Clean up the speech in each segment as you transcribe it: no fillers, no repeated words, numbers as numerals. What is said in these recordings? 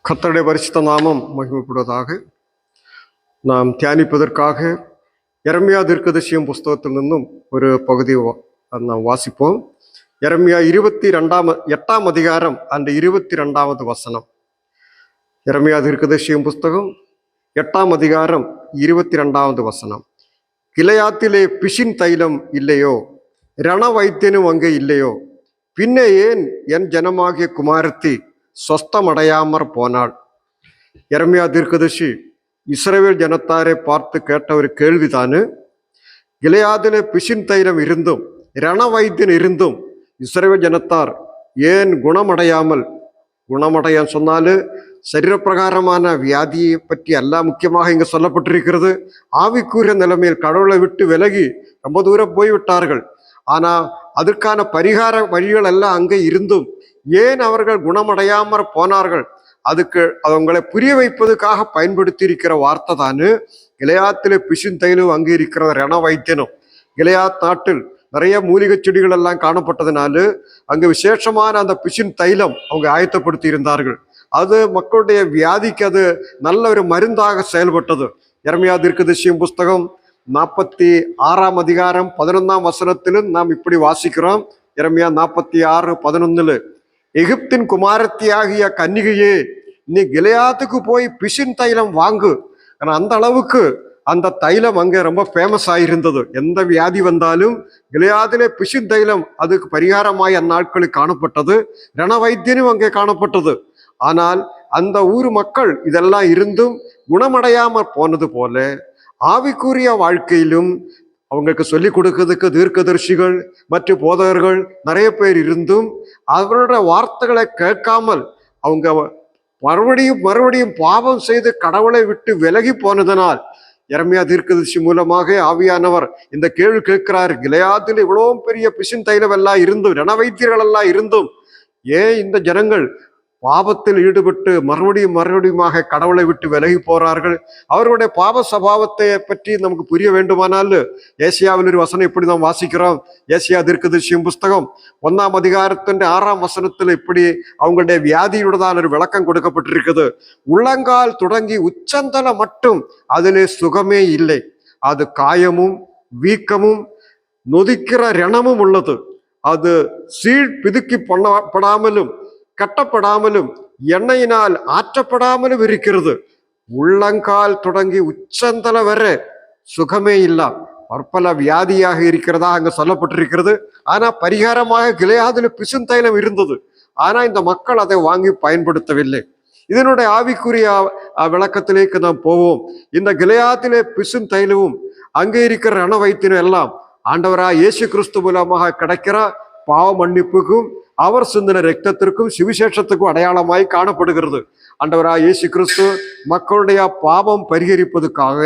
கர்த்தருடைய பரிசுத்த நாமம் மகிமைப்படுவதாக. நாம் தியானிப்பதற்காக எரேமியா தீர்க்கதரிசியின் புஸ்தகத்தில் நின்றும் ஒரு பகுதி நாம் வாசிப்போம். எரேமியா 8ஆம் அதிகாரம் அந்த 22வது வசனம். எரேமியா தீர்க்கதரிசியின் புஸ்தகம் 8ஆம் அதிகாரம் 22வது வசனம். கிளையாத்திலே பிசின் தைலம் இல்லையோ, ரண வைத்தியனும் அங்கே இல்லையோ, பின்னே ஏன் என் ஜனமாகிய குமாரத்தி சொஸ்தமடையாமற் போனாள். எரேமியா தீர்க்கதரிசி இஸ்ரவேல் ஜனத்தாரை பார்த்து கேட்ட ஒரு கேள்விதானு. கிளையாதிலே பிசின் தைலம் இருந்தும் ரண வைத்தியன் இருந்தும் இஸ்ரவேல் ஜனத்தார் ஏன் குணமடைய சொன்னாலும் சரீரப்பிரகாரமான வியாதியை பற்றி எல்லாம் முக்கியமாக இங்கு சொல்லப்பட்டிருக்கிறது. ஆவிக்குரிய நிலைமையில் கடவுளை விட்டு விலகி ரொம்ப தூரம் போய்விட்டார்கள். ஆனால் அதற்கான பரிகார வழிகள் எல்லாம் அங்கே இருந்தும் ஏன் அவர்கள் குணமடையாமற் போனார்கள்? அதுக்கு அவங்களை புரிய வைப்பதற்காக பயன்படுத்தி இருக்கிற வார்த்தை தானு. கிளையாத்திலே பிசின் தைலம் அங்கே இருக்கிற ரண வைத்தியனும். கிளையாத் நாட்டில் நிறைய மூலிகை செடிகள் எல்லாம் காணப்பட்டதுனால அங்கு விசேஷமான அந்த பிசின் தைலம் அவங்க ஆயத்தப்படுத்தி இருந்தார்கள். அது மக்களுடைய வியாதிக்கு அது நல்ல ஒரு மருந்தாக செயல்பட்டது. எரேமியா தீர்க்கதரிசியின் புஸ்தகம் 46ஆம் அதிகாரம் 11ஆம் வசனத்திலும் நாம் இப்படி வாசிக்கிறோம். எரேமியா 46:11. எகிப்தின் குமாரத்தியாகிய கன்னிகையே, நீ கிளையாத்துக்கு போய் பிசின் தைலம் வாங்கு. ஆனால் அந்த அளவுக்கு அந்த தைலம் அங்கே ரொம்ப ஃபேமஸ் ஆகியிருந்தது. எந்த வியாதி வந்தாலும் கிளையாதிலே பிசின் தைலம் அதுக்கு பரிகாரமாய் அந்நாட்களில் காணப்பட்டது. ரண வைத்தியனும் அங்கே காணப்பட்டது. ஆனால் அந்த ஊர் மக்கள் இதெல்லாம் இருந்தும் குணமடையாமற் போனது போல ஆவிக்குரிய வாழ்க்கையிலும் அவங்களுக்கு சொல்லிக் கொடுக்கிறதுக்கு தீர்க்கதரிசிகள் மற்றும் போதகர்கள் நிறைய பேர் இருந்தும் அவரோட வார்த்தைகளை கேட்காமல் அவங்க மறுபடியும் பாவம் செய்து கடவுளை விட்டு விலகி போனதனால் எரேமியா தீர்க்கதரிசி மூலமாக ஆவியானவர் இந்த கேள்வி கேட்கிறார். கிளையாத்தில் இவ்வளோ பெரிய பிசின் தைலம் எல்லாம் இருந்தும் ரண வைத்தியர்கள் எல்லாம் இருந்தும் ஏன் இந்த ஜனங்கள் பாவத்தில் ஈடுபட்டு மறுபடியுமாக கடவுளை விட்டு விலகி போறார்கள்? அவர்களுடைய பாவ சபாவத்தை பற்றி நமக்கு புரிய வேண்டுமானால் ஏசியாவில் ஒரு வசனம் இப்படி நாம் வாசிக்கிறோம். ஏசியா தீர்க்கதரிசியின் புஸ்தகம் 1ஆம் அதிகாரத்தின் 6ஆம் வசனத்தில் இப்படி அவங்களுடைய வியாதியுடன் ஒரு விளக்கம் கொடுக்கப்பட்டிருக்குது. உள்ளங்கால் தொடங்கி உச்சந்தல மட்டும் அதிலே சுகமே இல்லை. அது காயமும் வீக்கமும் நொதிக்கிற ரணமும் உள்ளது. அது பிதுக்கி பண்ணப்படாமலும் கட்டப்படாமலும் எண்ணெயினால் ஆற்றப்படாமலும் இருக்கிறது. உள்ளங்கால் தொடங்கி உச்சந்தல வர சுகமே இல்ல. பற்பல வியாதியாக இருக்கிறதா அங்க சொல்லப்பட்டிருக்கிறது. ஆனா பரிகாரமாக கிளையாதில் பிசின் தைலம் இருந்தது. ஆனா இந்த மக்கள் அதை வாங்கி பயன்படுத்தவில்லை. இதனுடைய ஆவிக்குரிய விளக்கத்திலேக்கு நாம் போவோம். இந்த கிளையாதிலே பிசின் தைலமும் அங்கே இருக்கிற ரண வைத்தியம் எல்லாம் ஆண்டவராக இயேசு கிறிஸ்து மூலமாக கிடைக்கிற பாவ மன்னிப்புக்கும் அவர் சிந்தின ரத்தத்திற்கும் சுவிசேஷத்துக்கும் அடையாளமாய் காணப்படுகிறது. ஆண்டவராக இயேசு கிறிஸ்து மக்களுடைய பாவம் பரிகரிப்பதற்காக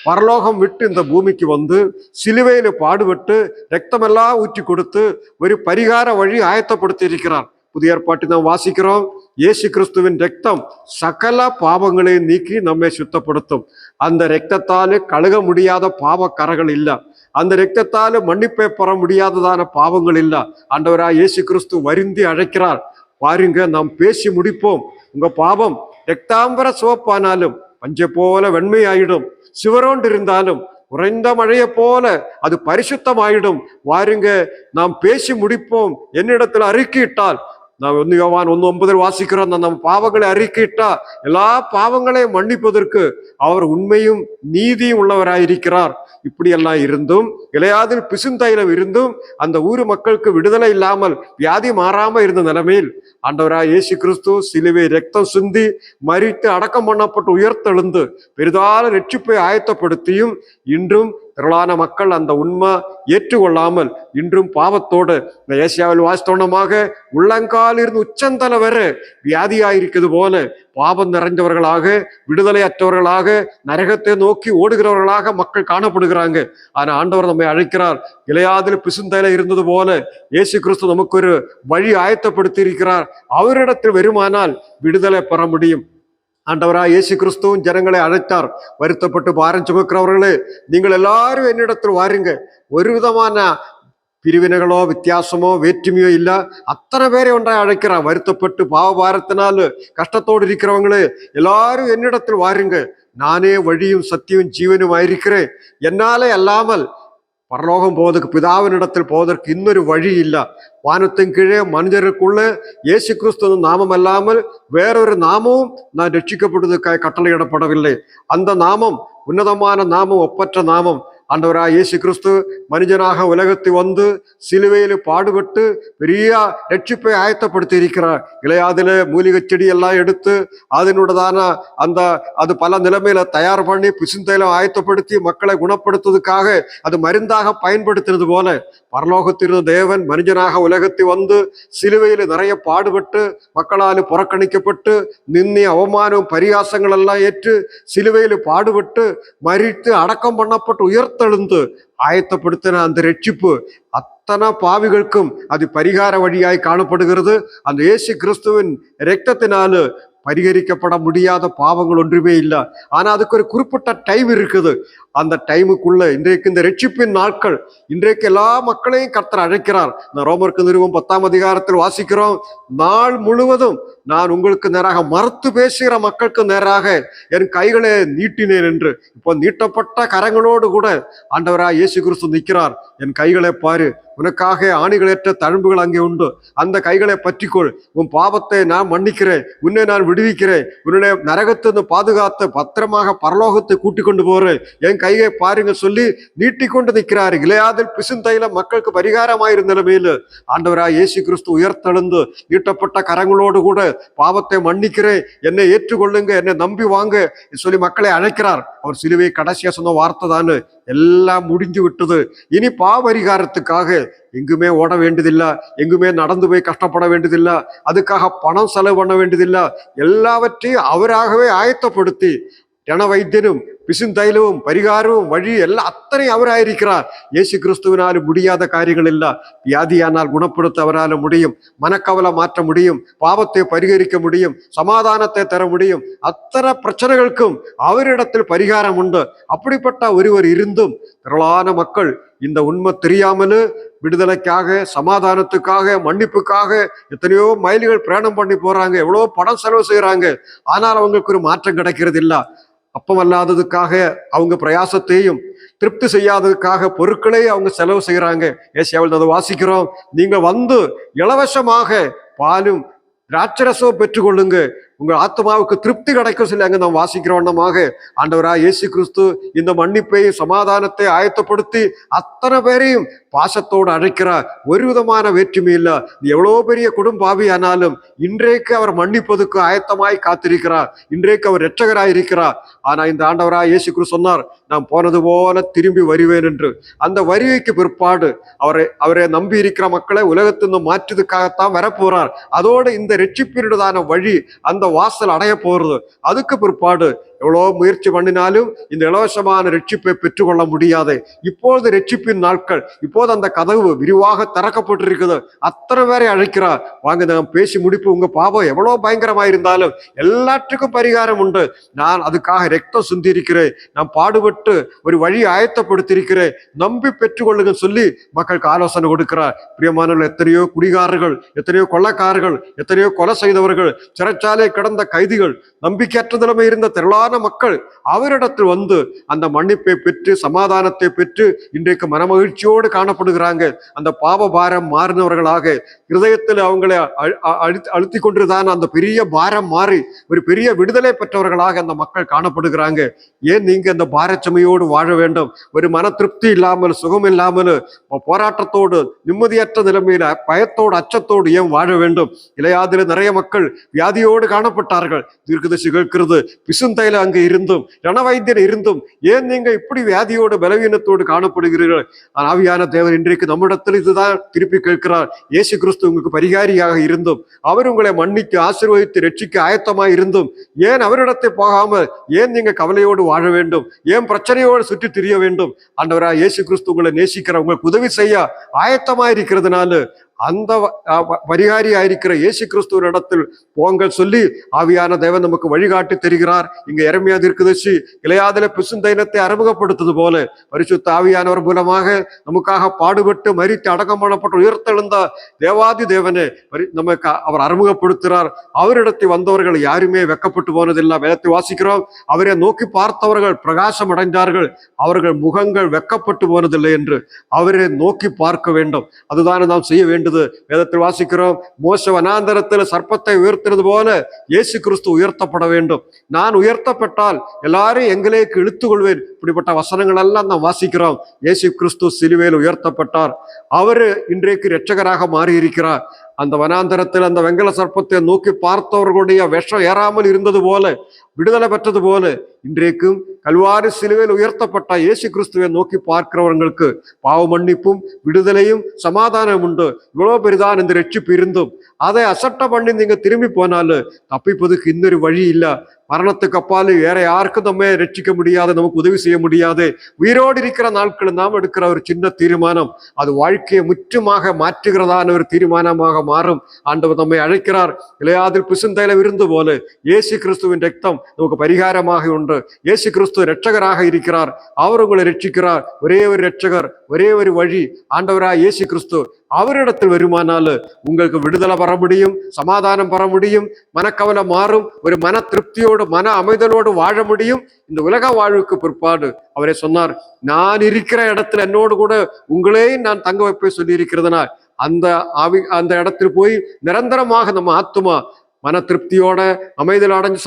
பரலோகம் விட்டு இந்த பூமிக்கு வந்து சிலுவையில பாடுபட்டு ரத்தமெல்லாம் ஊற்றி கொடுத்து ஒரு பரிகார வழி ஆயத்தப்படுத்தி இருக்கிறார். புதிய ஏற்பாட்டில் நாம் வாசிக்கிறோம், இயேசு கிறிஸ்துவின் ரத்தம் சகல பாவங்களையும் நீக்கி நம்மை சுத்தப்படுத்தும். அந்த ரத்தத்தாலே கழுக முடியாத பாவ கரைகள் இல்லை. அந்த ரத்தத்தால மன்னிப்பை பெற முடியாததான பாவங்கள் இல்லை. ஆண்டவராக இயேசு கிறிஸ்து வருந்தி அழைக்கிறார். பாருங்க, நாம் பேசி முடிப்போம். உங்க பாவம் ரத்தாம்பர சிவப்பானாலும் பஞ்சை போல வெண்மையாயிடும், சிவரோண்டு இருந்தாலும் குறைந்த மழையை போல அது பரிசுத்தமாயிடும். வாருங்க, நாம் பேசி முடிப்போம். என்னிடத்துல அறிக்கையிட்டால், நாம் யோவான் 1:9 வாசிக்கிறோம், நம்ம பாவங்களை அறிக்கையிட்டா எல்லா பாவங்களையும் மன்னிப்பதற்கு அவர் உண்மையும் நீதியும் உள்ளவராயிருக்கிறார். இப்படியெல்லாம் இருந்தும் கிளையாதில் பிசின் தைலம் இருந்தும் அந்த ஊர் மக்களுக்கு விடுதலை இல்லாமல் வியாதி மாறாம இருந்த நிலைமையில் ஆண்டவராக இயேசு கிறிஸ்து சிலுவை ரத்தம் சிந்தி மரித்து அடக்கம் பண்ணப்பட்டு உயர்த்தெழுந்து பெரிதான ரட்சிப்பை ஆயத்தப்படுத்தியும் இன்றும் திரளான மக்கள் அந்த உண்மை ஏற்றுக்கொள்ளாமல் இன்றும் பாவத்தோடு இந்த ஏசியாவில் வாஸ்தவனமாக உள்ளங்கால் இருந்து உச்சந்தல வர வியாதியாயிருக்கிறது போல பாவம் நிறைந்தவர்களாக, விடுதலை அற்றவர்களாக, நரகத்தை நோக்கி ஓடுகிறவர்களாக மக்கள் காணப்படுகிறாங்க. ஆனா ஆண்டவர் நம்மை அழைக்கிறார். கிளையாதில் பிசின் தைலம் இருந்தது போல இயேசு கிறிஸ்து நமக்கு ஒரு வழி ஆயத்தப்படுத்தி இருக்கிறார். அவரிடத்தில் வருமானால் விடுதலை பெற முடியும். ஆண்டவராக இயேசு கிறிஸ்துவும் ஜனங்களை அழைத்தார். வருத்தப்பட்டு பாரம் சுமக்கிறவர்களே, நீங்கள் எல்லாரும் என்னிடத்தில் வாருங்க. ஒரு விதமான பிரிவினைகளோ வித்தியாசமோ வேற்றுமையோ இல்ல, அத்தனை பேரை ஒன்றாய் அழைக்கிறார். வருத்தப்பட்டு பாவபாரத்தினால கஷ்டத்தோடு இருக்கிறவங்களே எல்லாரும் என்னிடத்தில் வாருங்க, நானே வழியும் சத்தியும் ஜீவனும் ஆயிருக்கிறேன். என்னாலே அல்லாமல் பரலோகம் போவதற்கு, பிதாவினிடத்தில் போவதற்கு இன்னொரு வழி இல்ல. வானத்தின் கீழே மனிதருக்குள்ள இயேசு கிறிஸ்து நாமம் அல்லாமல் வேறொரு நாமமும் நான் ரட்சிக்கப்படுவதற்காக கட்டளையிடப்படவில்லை. அந்த நாமம் உன்னதமான நாமம், ஒப்பற்ற நாமம். ஆண்டவராக இயேசு கிறிஸ்து மனிதனாக உலகத்தை வந்து சிலுவையில் பாடுபட்டு பெரிய ரட்சிப்பை ஆயத்தப்படுத்தி இருக்கிறார். இளையாதில மூலிகை செடி எல்லாம் எடுத்து அதனுடையதான அது பல நிலைமையில தயார் பண்ணி பிசுந்தையில ஆயத்தப்படுத்தி மக்களை குணப்படுத்துவதற்காக அது மருந்தாக பயன்படுத்தினது போல பரலோகத்திலிருந்து தேவன் மனிதனாக உலகத்தை வந்து சிலுவையில் நிறைய பாடுபட்டு மக்களால் புறக்கணிக்கப்பட்டு நிந்தி அவமானம் பரிகாசங்கள் எல்லாம் ஏற்று சிலுவையில் பாடுபட்டு மரித்து அடக்கம் பண்ணப்பட்டு உயர்த்தெழுந்து ஆயத்தப்படுத்தின அந்த ரட்சிப்பு அத்தனை பாவிகளுக்கும் அது பரிகார வழியாய் காணப்படுகிறது. அந்த இயேசு கிறிஸ்துவின் இரத்தத்தினால பரிகரிக்கப்பட முடியாத பாவங்கள் ஒன்றுமே இல்லை. ஆனா அதுக்கு ஒரு குறிப்பிட்ட டைம் இருக்குது. அந்த டைமுக்குள்ள இன்றைக்கு இந்த ரட்சிப்பின் நாட்கள், இன்றைக்கு எல்லா மக்களையும் கர்த்தர் அழைக்கிறார். நான் ரோமருக்கு நிறுவம் 10ஆம் அதிகாரத்தில் வாசிக்கிறோம், நாள் முழுவதும் நான் உங்களுக்கு நேராக மறுத்து பேசுகிற மக்களுக்கு நேராக என் கைகளை நீட்டினேன் என்று. இப்போ நீட்டப்பட்ட கரங்களோடு கூட ஆண்டவராக இயேசு கிறிஸ்து நிற்கிறார். என் கைகளை பாரு, உனக்காக ஆணிகளேற்ற தழும்புகள் அங்கே உண்டு, அந்த கைகளை பற்றிக்கொள், உன் பாவத்தை நான் மன்னிக்கிறேன், உன்னை நான் விடுவிக்கிறேன், உன்னுடைய நரகத்திலிருந்து பாதுகாத்து பத்திரமாக பரலோகத்தை கூட்டிக் கொண்டு போறேன், என் கையை பாருங்க சொல்லி நீட்டிக்கொண்டு நிற்கிறாரு. இளையாதில் பிசுந்தையில மக்களுக்கு பரிகாரமாயிருந்த நிலைமையில் ஆண்டவராக இயேசு கிறிஸ்து உயர்த்தெழுந்து நீட்டப்பட்ட கரங்களோடு கூட பாவத்தை மன்னிக்கிறேன், என்னை ஏற்றுக்கொள்ளுங்க, என்னை நம்பி வாங்க சொல்லி மக்களை அழைக்கிறார். அவர் சிலுவை கடைசியா சொன்ன வார்த்தை தானே, எல்லாம் முடிஞ்சு விட்டது, இனி பாவரிகாரத்துக்காக எங்குமே ஓட வேண்டியதில்லை, எங்குமே நடந்து போய் கஷ்டப்பட வேண்டியதில்லை, அதுக்காக பணம் செலவு பண்ண வேண்டியதில்லை. எல்லாவற்றையும் அவராகவே ஆயத்தப்படுத்தி ஜன வைத்தியனும் பிசுந்தைலவும் பரிகாரமும் வழி எல்லாம் அத்தனை அவராயிருக்கிறார். இயேசு கிறிஸ்துவினால் முடியாத காரியங்கள் இல்ல. வியாதியானால் குணப்படுத்த அவரால் முடியும், மனக்கவலை மாற்ற முடியும், பாவத்தை பரிகரிக்க முடியும், சமாதானத்தை தர முடியும். அத்தனை பிரச்சனைகளுக்கும் அவரிடத்தில் பரிகாரம் உண்டு. அப்படிப்பட்ட ஒருவர் இருந்தும் திரளான மக்கள் இந்த உண்மை தெரியாமலு விடுதலைக்காக, சமாதானத்துக்காக, மன்னிப்புக்காக எத்தனையோ மைல்கள் பிரயாணம் பண்ணி போறாங்க, எவ்வளவோ பணம் செலவு செய்யறாங்க. ஆனால் அவங்களுக்கு ஒரு மாற்றம் கிடைக்கிறது இல்ல. அப்பம் அல்லாததுக்காக அவங்க பிரயாசத்தையும் திருப்தி செய்யாததுக்காக பொருட்களை அவங்க செலவு செய்யறாங்க. ஏசியாவில் அதை வாசிக்கிறோம், நீங்க வந்து இலவசமாக பாலும் திராட்சரசம் பெற்றுக்கொள்ளுங்க, உங்க ஆத்மாவுக்கு திருப்தி கிடைக்கும் சொல்லி அங்க நாம் வாசிக்கிற வண்ணமாக ஆண்டவராக இயேசு கிறிஸ்து இந்த மன்னிப்பை சமாதானத்தை ஆயத்தப்படுத்தி அத்தனை பேரையும் பாசத்தோடு அழைக்கிறார். ஒரு விதமான வேற்றுமை இல்லை. எவ்வளவு பெரிய குடும்பாவியானாலும் இன்றைக்கு அவர் மன்னிப்பதுக்கு ஆயத்தமாய் காத்திருக்கிறார். இன்றைக்கு அவர் இரட்சகராய் இருக்கிறார். ஆனா இந்த ஆண்டவராக இயேசு கிறிஸ்து சொன்னார், நான் போனது போல திரும்பி வருவேன் என்று. அந்த வருகைக்கு பிற்பாடு அவரை நம்பி இருக்கிற மக்களை உலகத்திலிருந்து மாற்றுவதற்காகத்தான் வரப்போறார். அதோடு இந்த ரட்சிப்பினுடையதான வழி, அந்த வாசல் அடைய போறது. அதுக்கு பிற்பாடு எவ்வளோ முயற்சி பண்ணினாலும் இந்த இலவசமான ரட்சிப்பை பெற்றுக்கொள்ள முடியாது. இப்போது ரட்சிப்பின் நாட்கள், இப்போது அந்த கதவு விரிவாக திறக்கப்பட்டிருக்குது. அத்தனை பேரை அழைக்கிறார், வாங்க நான் பேசி முடிப்பு. உங்க பாவம் எவ்வளோ பயங்கரமாயிருந்தாலும் எல்லாற்றுக்கும் பரிகாரம் உண்டு. நான் அதுக்காக ரத்தம் சிந்தி இருக்கிறேன், நான் பாடுபட்டு ஒரு வழி ஆயத்தப்படுத்தியிருக்கிறேன், நம்பி பெற்றுக்கொள்ளுங்க சொல்லி மக்களுக்கு ஆலோசனை கொடுக்கிறார். பிரியமானவர்கள், எத்தனையோ குடிகாரர்கள், எத்தனையோ கொள்ளைக்காரர்கள், எத்தனையோ கொலை செய்தவர்கள், சிறைச்சாலை கிடந்த கைதிகள், நம்பிக்கையற்ற நிலைமை இருந்த திரளான மக்கள் அவரிடத்தில் வந்து அந்த மன்னிப்பை பெற்று சமாதானத்தை பெற்று இன்றைக்கு மனமகிழ்ச்சியோடு காணப்படுகிறாங்க. அந்த பாவ பாரம் மாறினவர்களாக, இருதயத்தில் அவங்களை அழுத்தி கொண்டுதான் அந்த பெரிய பாரம் மாறி ஒரு பெரிய விடுதலை பெற்றவர்களாக அந்த மக்கள் காணப்படுகிறாங்க. ஏன் நீங்க அந்த பாரச்சுமையோடு வாழ வேண்டும்? ஒரு மன திருப்தி இல்லாமல், சுகம் இல்லாமல், போராட்டத்தோடு, நிம்மதியற்ற நிலைமையில, பயத்தோடு, அச்சத்தோடு ஏன் வாழ வேண்டும்? இளையாதில நிறைய மக்கள் வியாதியோடு காணப்பட்டார்கள். தீர்க்கதரிசி கேட்கிறது, பிசுந்தையில அங்கு இருந்தும், ரணவைத்தியர் இருந்தும் ஏன் நீங்க இப்படி வியாதியோடு பலவீனத்தோடு காணப்படுகிறீர்கள்? ஆவியான தேவன் இன்றைக்கு நம்மிடத்தில் இதுதான் திருப்பி கேட்கிறார். இயேசு கிறிஸ்து உங்களுக்கு பரிகாரியாக இருந்தும், அவர் உங்களை மன்னித்து ஆசீர்வதித்து ரட்சிக்க ஆயத்தமாய் இருந்தும் ஏன் அவரிடத்தை போகாமல் ஏன் நீங்க கவலையோடு வாழ வேண்டும்? ஏன் பிரச்சனையோடு சுற்றி திரிய வேண்டும்? ஆண்டவராக இயேசு கிறிஸ்து உங்களை நேசிக்கிற, உங்களுக்கு உதவி செய்ய ஆயத்தமாய் இருக்கிறதுனால அந்த பரிகாரியாயிருக்கிற இயேசு கிறிஸ்துவின் இடத்தில் போங்கள் சொல்லி ஆவியான தேவன் நமக்கு வழிகாட்டி தெரிகிறார். இங்க எரேமியா தீர்க்கதரிசி கிளையாதில பிசுந்தைனத்தை அறிமுகப்படுத்தது போல பரிசுத்த ஆவியானவர் மூலமாக நமக்காக பாடுபட்டு மரித்து அடக்கம் பண்ணப்பட்டு உயர்த்தெழுந்த தேவாதி தேவனே நமக்கு அவர் அறிமுகப்படுத்துகிறார். அவரிடத்தில் வந்தவர்கள் யாருமே வெக்கப்பட்டு போனதில்லை. வேதத்தை வாசிக்கிறோம், அவரை நோக்கி பார்த்தவர்கள் பிரகாசம் அடைந்தார்கள், அவர்கள் முகங்கள் வெக்கப்பட்டு போனதில்லை என்று. அவரை நோக்கி பார்க்க வேண்டும், அதுதான் நாம் செய்ய வேண்டியது. வேதத்தில் வாசிக்கிறோம், மோசே வனாந்தரத்தில் சர்ப்பத்தை உயர்த்தினது போல இயேசு கிறிஸ்து உயர்த்தப்பட வேண்டும். நான் உயர்த்தப்பட்டால் எல்லாரும் எங்களேக்கு இழுத்து கொள்வேன். இப்படிப்பட்ட வசனங்கள் எல்லாம் நாம் வாசிக்கிறோம். இயேசு கிறிஸ்து சிலுவையில் உயர்த்தப்பட்டார். அவரு இன்றைக்கு இரட்சகராக மாறி இருக்கிறார். அந்த வனாந்தரத்தில் அந்த வெங்கல சர்ப்பத்தை நோக்கி பார்த்தவர்களுடைய விஷம் ஏறாமல் இருந்தது போல, விடுதலை பெற்றது போல, இன்றைக்கும் கல்வாரி சிலுவையில் உயர்த்தப்பட்ட இயேசு கிறிஸ்துவை நோக்கி பார்க்கிறவர்களுக்கு பாவ மன்னிப்பும் விடுதலையும் சமாதானம் உண்டு. இவ்வளவு பெரிதான் இந்த ரட்சிப்பு இருந்தும் அதை அசட்ட பண்ணி நீங்க திரும்பி போனாலும் தப்பிப்பதுக்கு இன்னொரு வழி இல்லை. மரணத்துக்கு அப்பால் வேற யாருக்கும் நம்ம ரட்சிக்க முடியாது, நமக்கு உதவி செய்ய முடியாது. உயிரோடு இருக்கிற நாட்கள் நாம் எடுக்கிற ஒரு சின்ன தீர்மானம் அது வாழ்க்கையை முற்றுமாக மாற்றுகிறதான ஒரு தீர்மானமாக மாறும். ஆண்டவர் நம்மை அழைக்கிறார். இளையாதில் பிசுந்தையில இருந்து போல இயேசு கிறிஸ்துவின் ரத்தம் நமக்கு பரிகாரமாக உண்டு. இயேசு கிறிஸ்து இரட்சகராக இருக்கிறார். அவர் உங்களை ரட்சிக்கிறார். ஒரே ஒரு இரட்சகர், ஒரே ஒரு வழி ஆண்டவராக இயேசு கிறிஸ்து. அவரிடத்தில் வருமானால உங்களுக்கு விடுதலை பெற முடியும், சமாதானம் பெற முடியும், மனக்கவலை மாறும், ஒரு மன திருப்தியோடு மன அமைதலோடு வாழ முடியும். இந்த உலக வாழ்வுக்கு பிற்பாடு அவரே சொன்னார், நான் இருக்கிற இடத்துல என்னோடு கூட உங்களையும் நான் தங்க வைப்பே சொல்லி இருக்கிறதுனால் அந்த இடத்தில் போய் நிரந்தரமாக நம்ம ஆத்துமா மன திருப்தியோட அமைதல் அடைஞ்சு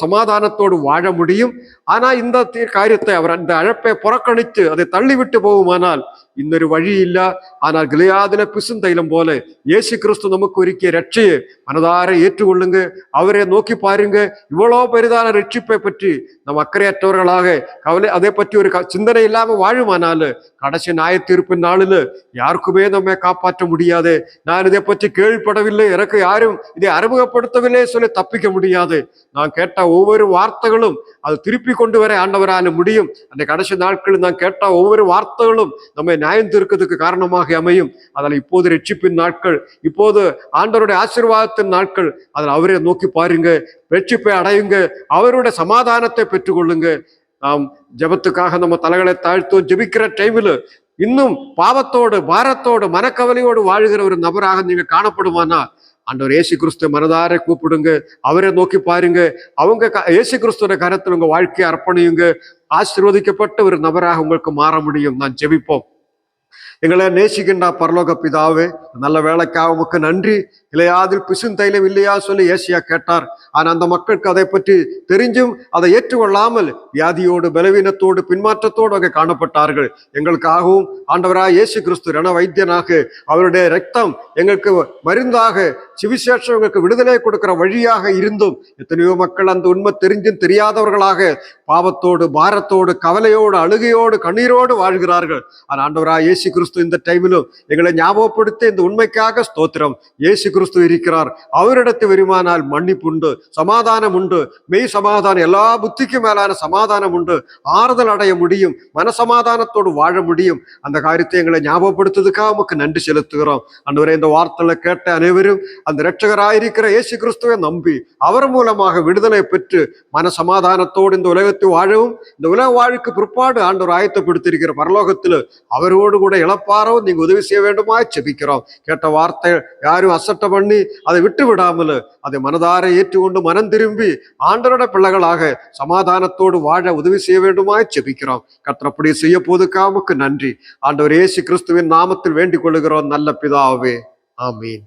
சமாதானத்தோடு வாழ முடியும். ஆனா இந்த காரியத்தை அவர் அந்த அழைப்பை புறக்கணித்து அதை தள்ளிவிட்டு போகுமானால் இன்னொரு வழி இல்லை. ஆனால் கிளையாதில பிசுந்தைலம் போல இயேசு கிறிஸ்து நமக்கு ஒருக்கிய ரட்சியை மனதார ஏற்றுக்கொள்ளுங்க. அவரை நோக்கி பாருங்க. இவ்வளோ பெரிதான ரட்சிப்பை பற்றி நம் அக்கறையற்றவர்களாக அதை பற்றி ஒரு சிந்தனை இல்லாம வாழுமானாலும் கடைசி நியாய தீர்ப்பின் நாளில் யாருக்குமே நம்ம காப்பாற்ற முடியாது. நான் இதை பற்றி கேள்விப்படவில்லை, எனக்கு யாரும் இதை அறிமுகப்படுத்தவில்லை சொல்லி தப்பிக்க முடியாது. நான் கேட்ட ஒவ்வொரு வார்த்தைகளும் அது திருப்பி கொண்டு வர ஆண்டவரால முடியும். அந்த கடைசி நாட்களில் நான் கேட்ட ஒவ்வொரு வார்த்தைகளும் நம்ம நியாயம் தீர்க்கிறதுக்கு காரணமாக அமையும். அதில் இப்போது ரட்சிப்பின் நாட்கள், இப்போது ஆண்டவருடைய ஆசீர்வாதத்தின் நாட்கள். அதில் அவரை நோக்கி பாருங்க, ரட்சிப்பை அடையுங்க, அவருடைய சமாதானத்தை பெற்றுக்கொள்ளுங்க. நாம் ஜெபத்துக்காக நம்ம தலைகளை தாழ்த்தும் ஜெபிக்கிற டைமில் இன்னும் பாவத்தோடு பாரத்தோடு மனக்கவலையோடு வாழ்கிற ஒரு நபராக நீங்க காணப்படுமானா ஆண்டவர் இயேசு கிறிஸ்துவ மனதார கூப்பிடுங்க, அவரை நோக்கி பாருங்க. அவங்க இயேசு கிறிஸ்துவ கரத்தில் உங்க வாழ்க்கையை அர்ப்பணியுங்க. ஆசீர்வதிக்கப்பட்ட ஒரு நபராக உங்களுக்கு மாற முடியும். நான் ஜெபிப்போம். எங்களை நேசிக்கின்ற பரலோக பிதாவே, நல்ல வேலைக்காக உமக்கு நன்றி. இளையாதில் பிசுந்தைலம் இல்லையா சொல்லி ஏசியா கேட்டார். ஆனால் அந்த மக்களுக்கு அதை பற்றி தெரிஞ்சும் அதை ஏற்றுக்கொள்ளாமல் வியாதியோடு பலவீனத்தோடு பின்மாற்றத்தோடு அங்கே காணப்பட்டார்கள். எங்களுக்காகவும் ஆண்டவராக இயேசு கிறிஸ்து ரண வைத்தியனாக அவருடைய ரத்தம் எங்களுக்கு மருந்தாக சுவிசேஷம் எங்களுக்கு விடுதலை கொடுக்கிற வழியாக இருந்தும் எத்தனையோ மக்கள் அந்த உண்மை தெரிஞ்சும் தெரியாதவர்களாக பாவத்தோடு பாரத்தோடு கவலையோடு அழுகையோடு கண்ணீரோடு வாழ்கிறார்கள். ஆனால் ஆண்டவராக இயேசு கிறிஸ்து இந்த டைமிலும் எங்களை ஞாபகப்படுத்தி இந்த உண்மைக்காக ஸ்தோத்திரம். இயேசு கிறிஸ்து இருக்கிறார். அவரிடத்தில் வருமானால் மன்னிப்பு உண்டு, சமாதானம் உண்டு, மெய் சமாதானம், எல்லா புத்திக்கும் மேலான சமாதானம் உண்டு, ஆறுதல் அடைய முடியும், மனசமாதானத்தோடு வாழ முடியும். அந்த காரியத்தை எங்களை ஞாபகப்படுத்துறதுக்காக நமக்கு நன்றி செலுத்துகிறோம். அன்றுவரை இந்த வார்த்தைகளை கேட்ட அனைவரும் அந்த இரட்சகராயிருக்கிற இயேசு கிறிஸ்துவை நம்பி அவர் மூலமாக விடுதலை பெற்று மன சமாதானத்தோடு இந்த உலகத்தை வாழவும், இந்த உலக வாழ்வுக்கு பிற்பாடு ஆண்டவர் ஆயத்தப்படுத்தியிருக்கிற பரலோகத்தில் அவரோடு கூட இழப்பாரோ நீங்க உதவி செய்ய வேண்டுமா செபிக்கிறோம். கேட்ட வார்த்தை யாரும் அசட்டை பண்ணி அதை விட்டு விடாமல் அதை மனதார ஏற்றுக்கொண்டு மனம் திரும்பி ஆண்டவரோட பிள்ளைகளாக சமாதானத்தோடு வாழ உதவி செய்ய வேண்டுமா செபிக்கிறோம். கர்த்தர் செய்ய போதுக்காக நன்றி. ஆண்டவர் இயேசு கிறிஸ்துவின் நாமத்தில் வேண்டிக் கொள்ளுகிறோம் நல்ல பிதாவே, ஆமீன்.